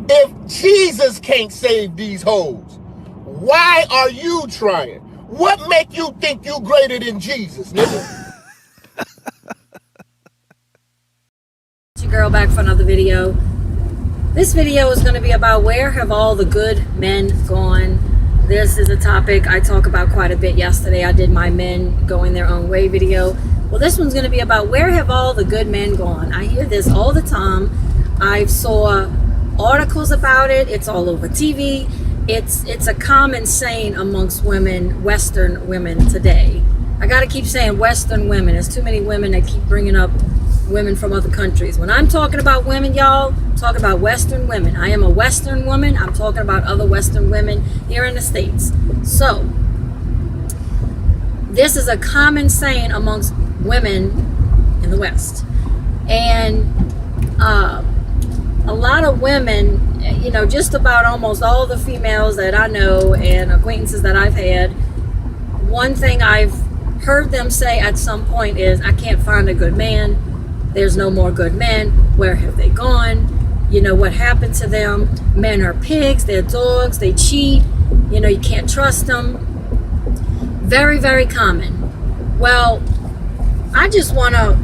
If Jesus can't save these hoes, why are you trying? What make you think you greater than Jesus, nigga? It's your girl back for another video. This video is going to be about where have all the good men gone. This is a topic I talk about quite a bit. Yesterday I did my men going their own way video. Well, this one's going to be about where have all the good men gone. I hear this all the time. I saw articles about it. It's all over TV. It's a common saying amongst women, Western women today. I got to keep saying Western women. There's too many women that keep bringing up women from other countries. When I'm talking about women, y'all, I'm talking about Western women. I am a Western woman. I'm talking about other Western women here in the States. So, this is a common saying amongst women in the West. And a lot of women, you know, just about almost all the females that I know and acquaintances that I've had, one thing I've heard them say at some point is, I can't find a good man. There's no more good men. Where have they gone? You know, what happened to them? Men are pigs, they're dogs, they cheat. You know, you can't trust them. Very, very common. Well, I just want to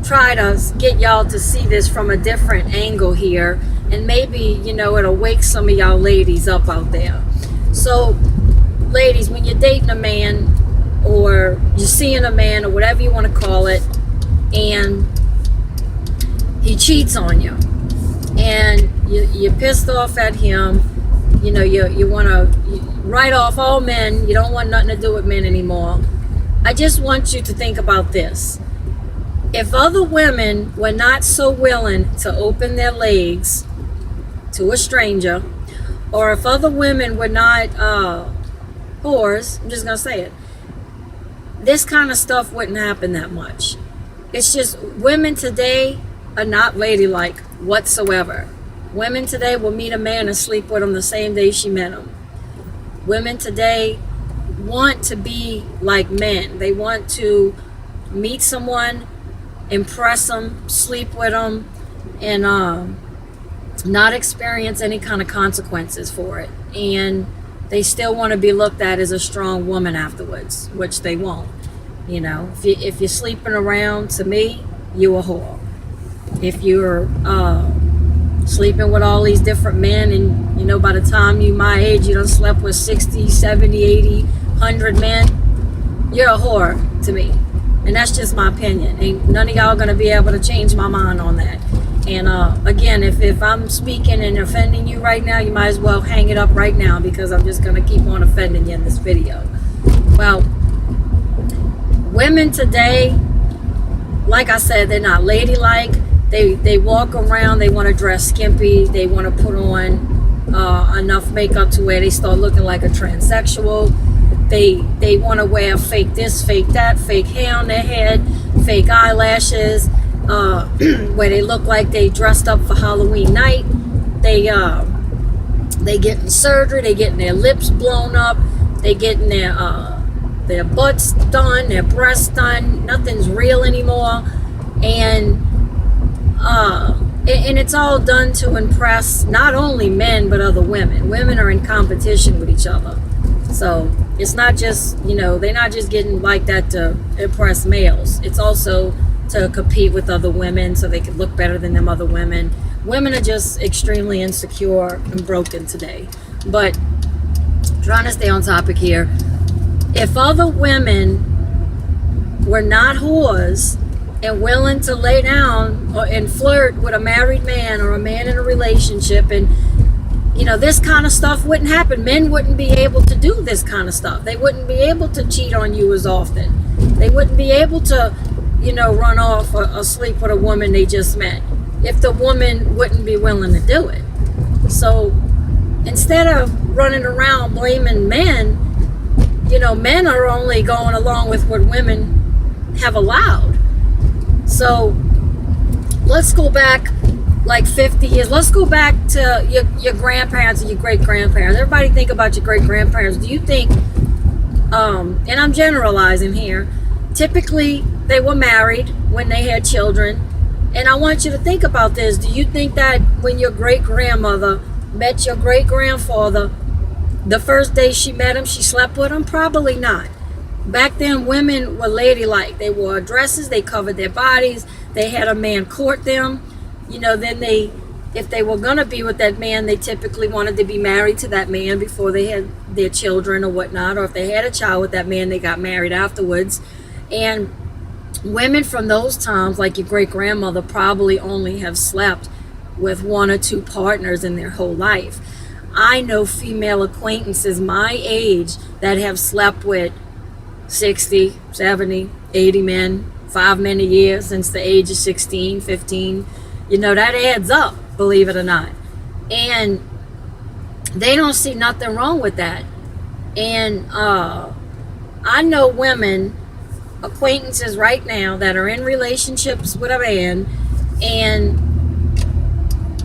try to get y'all to see this from a different angle here. And maybe, you know, it'll wake some of y'all ladies up out there. So, ladies, when you're dating a man or you're seeing a man or whatever you want to call it, and he cheats on you, and you're pissed off at him, you know, you want to write off all men, you don't want nothing to do with men anymore. I just want you to think about this. If other women were not so willing to open their legs to a stranger, or if other women were not whores, I'm just going to say it, this kind of stuff wouldn't happen that much. It's just women today are not ladylike whatsoever. Women today will meet a man and sleep with him the same day she met him. Women today want to be like men. They want to meet someone, impress them, sleep with them, and not experience any kind of consequences for it. And they still want to be looked at as a strong woman afterwards, which they won't. You know, if you're sleeping around, to me, you a whore. If you're sleeping with all these different men, and, you know, by the time you my age, you done slept with 60, 70, 80, 100 men, you're a whore to me. And that's just my opinion. Ain't none of y'all going to be able to change my mind on that. And again, if I'm speaking and offending you right now, you might as well hang it up right now, because I'm just going to keep on offending you in this video. Well, women today, like I said, they're not ladylike. They walk around, they want to dress skimpy, they want to put on enough makeup to where they start looking like a transsexual. They want to wear fake this, fake that, fake hair on their head, fake eyelashes, where they look like they dressed up for Halloween night. They getting surgery, they getting their lips blown up, they getting their butts done, their breasts done. Nothing's real anymore, and it's all done to impress not only men but other women. Women are in competition with each other, so it's not just, you know, they're not just getting like that to impress males. It's also to compete with other women so they can look better than them other women. Women are just extremely insecure and broken today. But trying to stay on topic here. If other women were not whores and willing to lay down and flirt with a married man or a man in a relationship, and, you know, this kind of stuff wouldn't happen. Men wouldn't be able to do this kind of stuff. They wouldn't be able to cheat on you as often. They wouldn't be able to, you know, run off or sleep with a woman they just met, if the woman wouldn't be willing to do it. So instead of running around blaming men, you know, men are only going along with what women have allowed. So let's go back like 50 years. Let's go back to your grandparents and your great-grandparents. Everybody think about your great-grandparents. Do you think, and I'm generalizing here, typically they were married when they had children, And I want you to think about this. Do you think that when your great-grandmother met your great-grandfather, the first day she met him, she slept with him? Probably not. Back then, women were ladylike. They wore dresses, they covered their bodies, they had a man court them. Then if they were going to be with that man, they typically wanted to be married to that man before they had their children or whatnot. Or if they had a child with that man, they got married afterwards. And women from those times, like your great-grandmother, probably only have slept with one or two partners in their whole life. I know female acquaintances my age that have slept with 60, 70, 80 men, 5 men a year since the age of 16, 15. That adds up, believe it or not. And they don't see nothing wrong with that. And I know women, acquaintances right now, that are in relationships with a man, and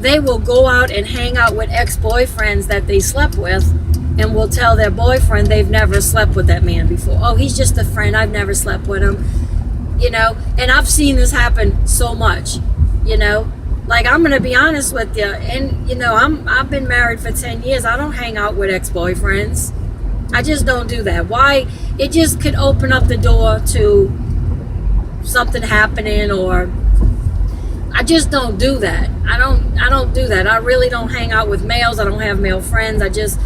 they will go out and hang out with ex-boyfriends that they slept with, and will tell their boyfriend they've never slept with that man before. Oh, he's just a friend, I've never slept with him. And I've seen this happen so much. Like, I'm gonna be honest with you, and I've been married for 10 years. I don't hang out with ex-boyfriends. I just don't do that. Why? It just could open up the door to something happening, or I just don't do that. I don't do that. I really don't hang out with males. I don't have male friends. I just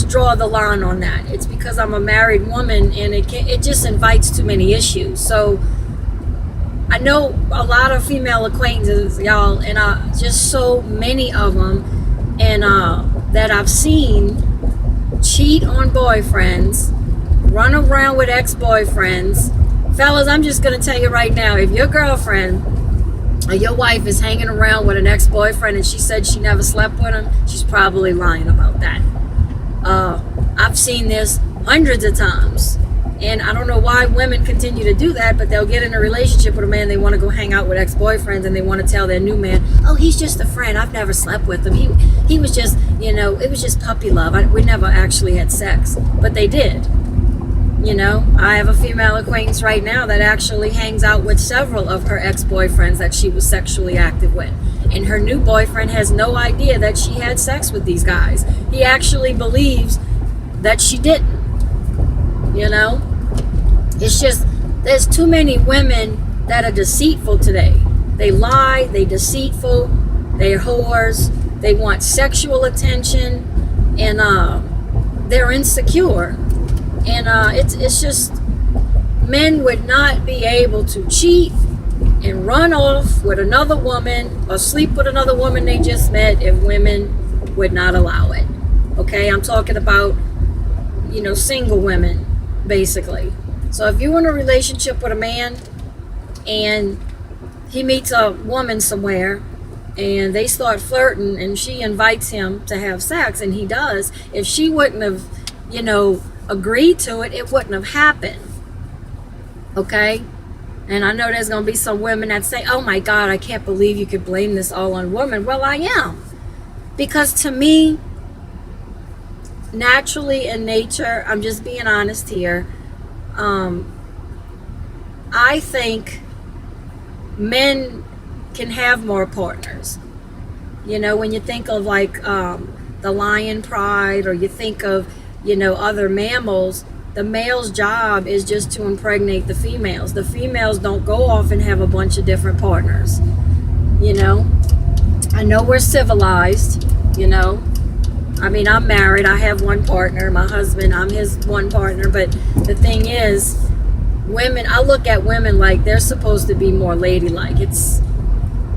draw the line on that. It's because I'm a married woman, and it just invites too many issues. So I know a lot of female acquaintances, y'all, and just so many of them, and that I've seen cheat on boyfriends, run around with ex-boyfriends. Fellas, I'm just going to tell you right now, if your girlfriend or your wife is hanging around with an ex-boyfriend and she said she never slept with him, she's probably lying about that. I've seen this hundreds of times. And I don't know why women continue to do that, but they'll get in a relationship with a man, they want to go hang out with ex-boyfriends, and they want to tell their new man, oh, he's just a friend, I've never slept with him. He was just, it was just puppy love. We never actually had sex. But they did. I have a female acquaintance right now that actually hangs out with several of her ex-boyfriends that she was sexually active with. And her new boyfriend has no idea that she had sex with these guys. He actually believes that she didn't. It's just, there's too many women that are deceitful today. They lie, they deceitful, they're whores, they want sexual attention, and they're insecure. And it's just, men would not be able to cheat and run off with another woman or sleep with another woman they just met if women would not allow it. Okay, I'm talking about, single women, basically. So if you're in a relationship with a man and he meets a woman somewhere and they start flirting and she invites him to have sex, and he does, if she wouldn't have, agreed to it, it wouldn't have happened. Okay? And I know there's going to be some women that say, oh my God, I can't believe you could blame this all on women. Well, I am. Because to me, naturally in nature, I'm just being honest here, I think men can have more partners. When you think of like the lion pride, or you think of, other mammals, the male's job is just to impregnate the females. The females don't go off and have a bunch of different partners. I know we're civilized, I'm married, I have one partner, my husband, I'm his one partner, but the thing is, women, I look at women like they're supposed to be more ladylike. It's,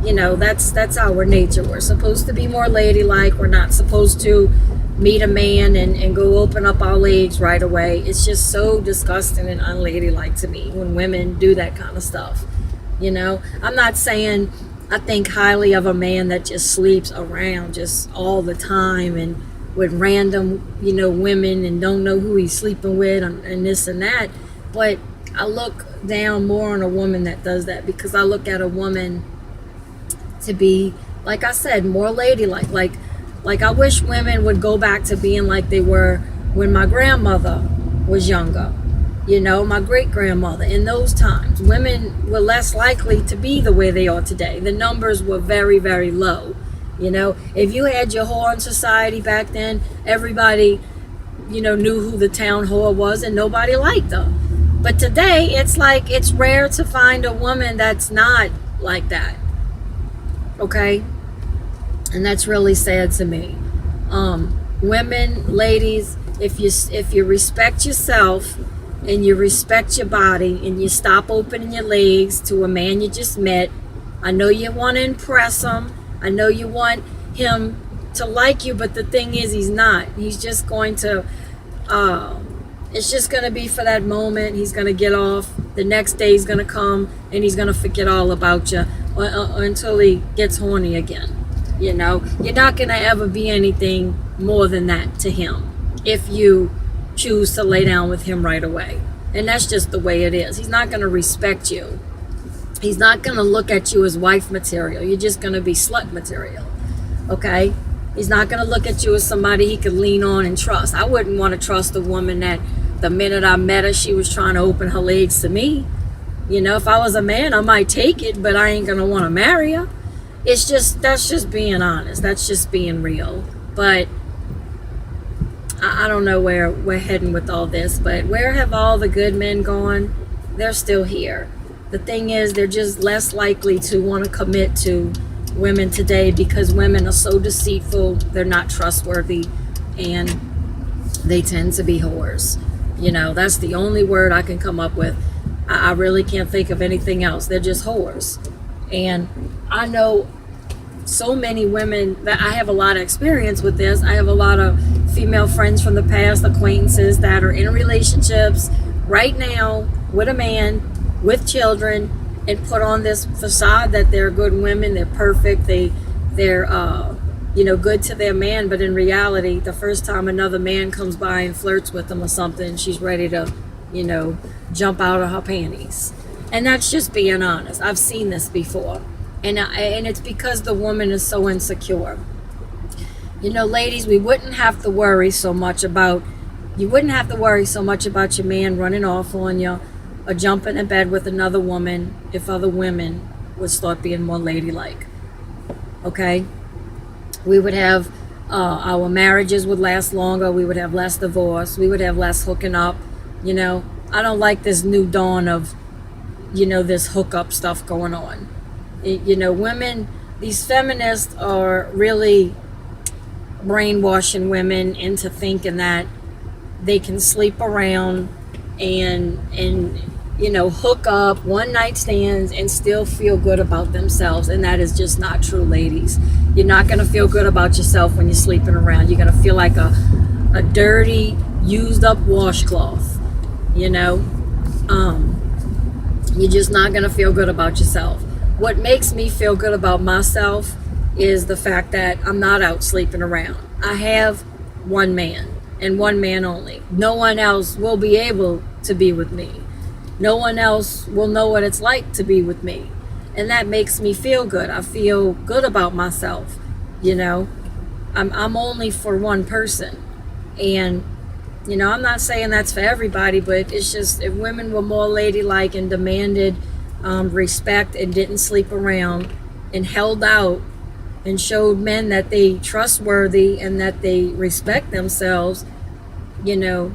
that's our nature. We're supposed to be more ladylike. We're not supposed to meet a man and go open up our legs right away. It's just so disgusting and unladylike to me when women do that kind of stuff. I'm not saying I think highly of a man that just sleeps around just all the time and with random, women, and don't know who he's sleeping with, and this and that. But I look down more on a woman that does that, because I look at a woman to be, like I said, more ladylike. Like I wish women would go back to being like they were when my grandmother was younger. You know, my great-grandmother, in those times, women were less likely to be the way they are today. The numbers were very, very low. You know, if you had your whore in society back then, everybody, you know, knew who the town whore was and nobody liked her. But today, it's like, it's rare to find a woman that's not like that. Okay? And that's really sad to me. Women, ladies, if you respect yourself and you respect your body and you stop opening your legs to a man you just met, I know you want to impress him. I know you want him to like you, but the thing is, he's not. He's just going to, it's just going to be for that moment. He's going to get off. The next day he's going to come and he's going to forget all about you until he gets horny again. You know, you're not going to ever be anything more than that to him if you choose to lay down with him right away. And that's just the way it is. He's not going to respect you. He's not going to look at you as wife material. You're just going to be slut material. Okay? He's not going to look at you as somebody he could lean on and trust. I wouldn't want to trust a woman that the minute I met her, she was trying to open her legs to me. You know, if I was a man, I might take it, but I ain't going to want to marry her. It's just, that's just being honest. That's just being real. But I don't know where we're heading with all this, but where have all the good men gone? They're still here. The thing is, they're just less likely to want to commit to women today because women are so deceitful, they're not trustworthy, and they tend to be whores. You know, that's the only word I can come up with. I really can't think of anything else. They're just whores. And I know so many women that I have a lot of experience with this. I have a lot of female friends from the past, acquaintances that are in relationships right now with a man, with children, and put on this facade that they're good women, they're perfect, they're you know, good to their man, but in reality, the first time another man comes by and flirts with them or something, she's ready to, you know, jump out of her panties. And that's just being honest. I've seen this before. And it's because the woman is so insecure. You know, ladies, you wouldn't have to worry so much about your man running off on you or jumping in bed with another woman if other women would start being more ladylike. Okay? We would have, our marriages would last longer. We would have less divorce. We would have less hooking up. You know, I don't like this new dawn of, you know, this hookup stuff going on. You know, women, these feminists are really brainwashing women into thinking that they can sleep around and you know, hook up, one night stands, and still feel good about themselves. And that is just not true, ladies. You're not going to feel good about yourself when you're sleeping around. You're going to feel like a dirty, used up washcloth, you know. You're just not going to feel good about yourself. What makes me feel good about myself is the fact that I'm not out sleeping around. I have one man and one man only. No one else will be able to be with me. No one else will know what it's like to be with me. And that makes me feel good. I feel good about myself. You know, I'm only for one person. And, you know, I'm not saying that's for everybody, but it's just if women were more ladylike and demanded respect and didn't sleep around and held out and showed men that they trustworthy and that they respect themselves, you know,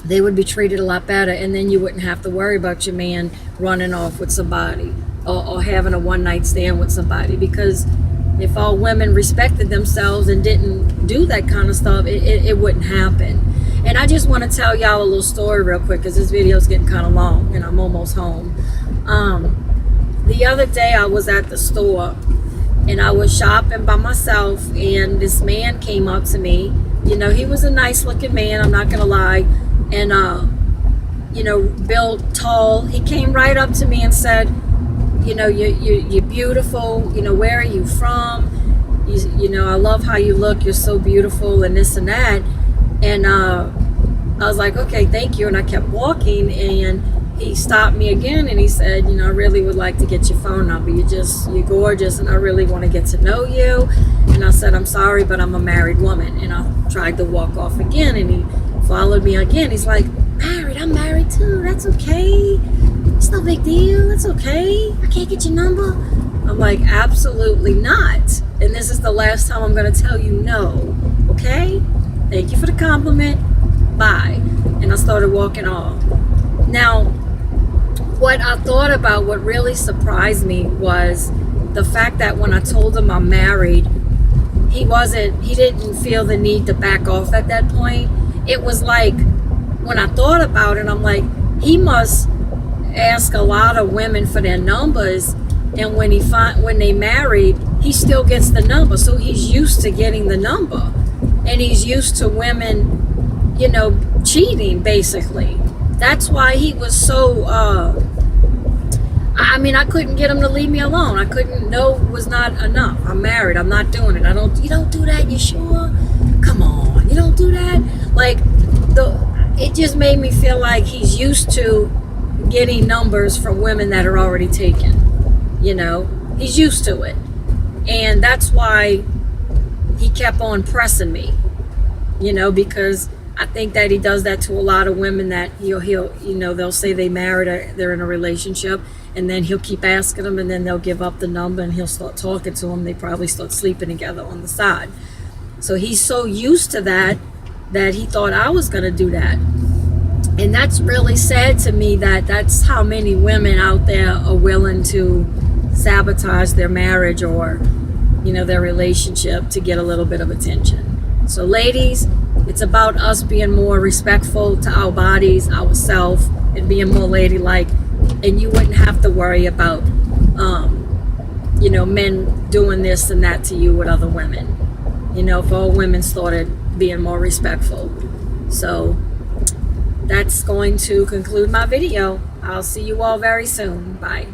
they would be treated a lot better, and then you wouldn't have to worry about your man running off with somebody or having a one-night stand with somebody, because if all women respected themselves and didn't do that kind of stuff, it wouldn't happen. And I just want to tell y'all a little story real quick because this video is getting kind of long and I'm almost home. The other day I was at the store and I was shopping by myself, and this man came up to me. You know, he was a nice looking man, I'm not gonna lie, and you know, built tall. He came right up to me and said, you know, you're beautiful, you know, where are you from? You know, I love how you look, you're so beautiful, and this and that. And I was like, okay, thank you. And I kept walking, and he stopped me again and he said, you know, I really would like to get your phone number. You're gorgeous and I really want to get to know you. And I said, I'm sorry, but I'm a married woman. And I tried to walk off again, and he followed me again. He's like, married married. I'm married too. That's okay. It's no big deal. It's okay. I can't get your number. I'm like, absolutely not. And this is the last time I'm going to tell you no. Okay? Thank you for the compliment. Bye. And I started walking off. Now, what I thought about, what really surprised me was the fact that when I told him I'm married, he didn't feel the need to back off at that point. It was like, when I thought about it, I'm like, he must ask a lot of women for their numbers, and when they married, he still gets the number. So he's used to getting the number, and he's used to women, cheating, basically. That's why he was so I couldn't get him to leave me alone. I couldn't. No was not enough. I'm married. I'm not doing it. You don't do that. You sure? Come on. You don't do that. Like, it just made me feel like he's used to getting numbers from women that are already taken. He's used to it. And that's why he kept on pressing me, because I think that he does that to a lot of women, that they'll say they married or they're in a relationship, and then he'll keep asking them, and then they'll give up the number, and he'll start talking to them. They probably start sleeping together on the side. So he's so used to that he thought I was going to do that. And that's really sad to me, that that's how many women out there are willing to sabotage their marriage or, their relationship to get a little bit of attention. So ladies, it's about us being more respectful to our bodies, ourselves, and being more ladylike. And you wouldn't have to worry about, men doing this and that to you with other women. If all women started being more respectful. So that's going to conclude my video. I'll see you all very soon. Bye.